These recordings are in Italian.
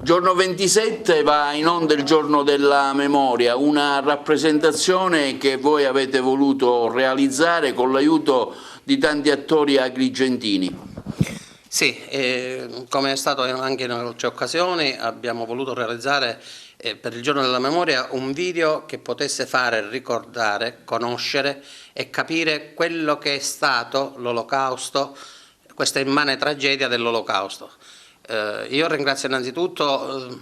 Giorno 27 va in onda il Giorno della Memoria, una rappresentazione che voi avete voluto realizzare con l'aiuto di tanti attori agrigentini. Sì, come è stato anche in altre occasioni, abbiamo voluto realizzare per il Giorno della Memoria un video che potesse fare ricordare, conoscere e capire quello che è stato l'Olocausto, questa immane tragedia dell'Olocausto. Io ringrazio innanzitutto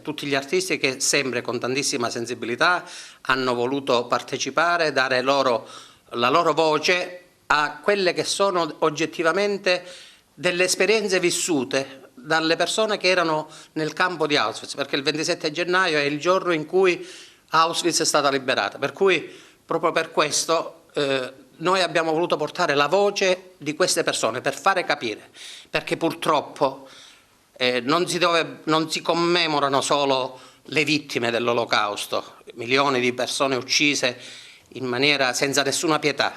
tutti gli artisti che sempre con tantissima sensibilità hanno voluto partecipare, dare la loro voce a quelle che sono oggettivamente delle esperienze vissute dalle persone che erano nel campo di Auschwitz, perché il 27 gennaio è il giorno in cui Auschwitz è stata liberata, per cui proprio per questo noi abbiamo voluto portare la voce di queste persone per fare capire, perché purtroppo non si commemorano solo le vittime dell'Olocausto, milioni di persone uccise in maniera senza nessuna pietà,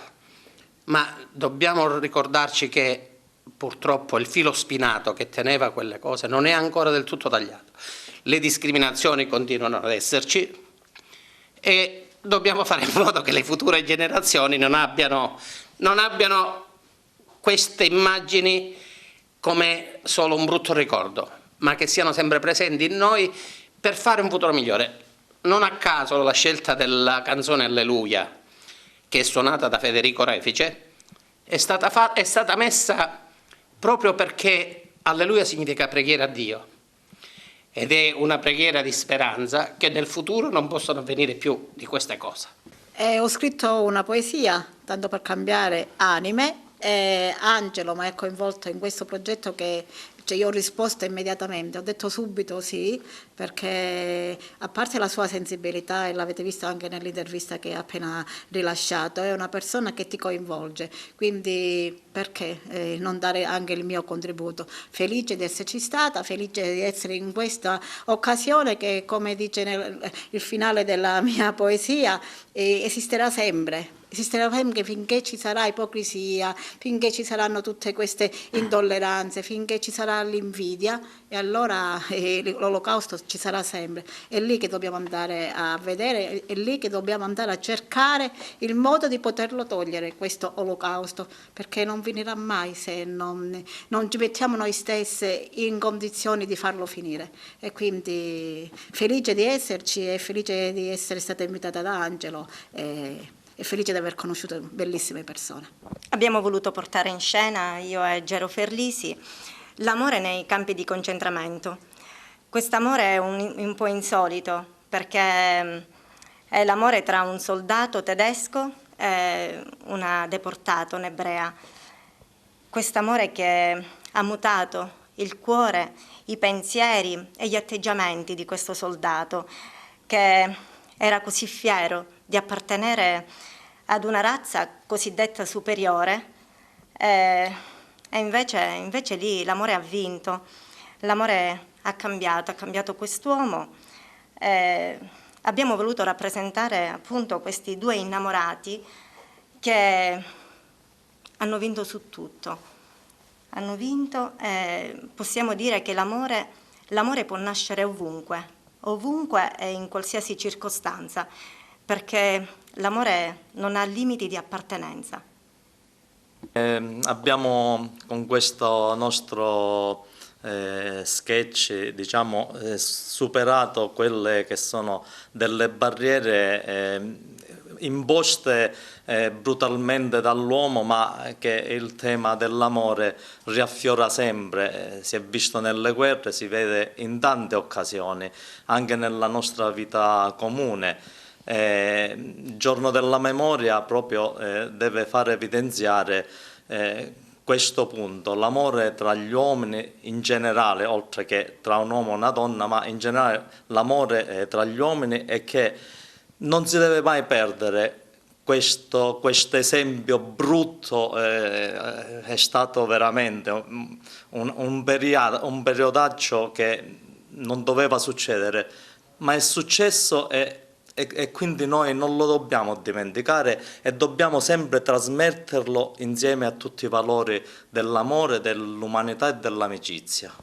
ma dobbiamo ricordarci che purtroppo il filo spinato che teneva quelle cose non è ancora del tutto tagliato. Le discriminazioni continuano ad esserci e dobbiamo fare in modo che le future generazioni non abbiano queste immagini come solo un brutto ricordo, ma che siano sempre presenti in noi per fare un futuro migliore. Non a caso la scelta della canzone Alleluia, che è suonata da Federico Refice, è stata messa proprio perché Alleluia significa preghiera a Dio ed è una preghiera di speranza che nel futuro non possono avvenire più di queste cose. Ho scritto una poesia, tanto per cambiare anime. Angelo mi ha coinvolto in questo progetto io ho risposto immediatamente, ho detto subito sì, perché a parte la sua sensibilità, e l'avete visto anche nell'intervista che ha appena rilasciato, è una persona che ti coinvolge, quindi perché non dare anche il mio contributo? Felice di esserci stata, felice di essere in questa occasione che, come dice il finale della mia poesia, esisterà sempre. Esisterà sempre finché ci sarà ipocrisia, finché ci saranno tutte queste intolleranze, finché ci sarà l'invidia, e allora l'Olocausto ci sarà sempre. È lì che dobbiamo andare a vedere, è lì che dobbiamo andare a cercare il modo di poterlo togliere, questo Olocausto, perché non finirà mai se non ci mettiamo noi stesse in condizioni di farlo finire. E quindi felice di esserci e felice di essere stata invitata da Angelo. E felice di aver conosciuto bellissime persone. Abbiamo voluto portare in scena, io e Gero Ferlisi, l'amore nei campi di concentramento. Quest'amore è un po' insolito, perché è l'amore tra un soldato tedesco e una deportata, un'ebrea. Quest'amore che ha mutato il cuore, i pensieri e gli atteggiamenti di questo soldato, che era così fiero di appartenere ad una razza cosiddetta superiore, e invece lì l'amore ha vinto, l'amore ha cambiato quest'uomo. Abbiamo voluto rappresentare appunto questi due innamorati che hanno vinto su tutto, hanno vinto, e possiamo dire che l'amore può nascere ovunque e in qualsiasi circostanza, perché l'amore non ha limiti di appartenenza. Abbiamo con questo nostro sketch, diciamo, superato quelle che sono delle barriere imposte brutalmente dall'uomo, ma che il tema dell'amore riaffiora sempre, si è visto nelle guerre, si vede in tante occasioni, anche nella nostra vita comune. Il Giorno della Memoria proprio deve far evidenziare questo punto, l'amore tra gli uomini in generale, oltre che tra un uomo e una donna, ma in generale l'amore tra gli uomini, e che non si deve mai perdere. Questo esempio brutto è stato veramente un periodaggio che non doveva succedere, ma è successo e quindi noi non lo dobbiamo dimenticare e dobbiamo sempre trasmetterlo insieme a tutti i valori dell'amore, dell'umanità e dell'amicizia.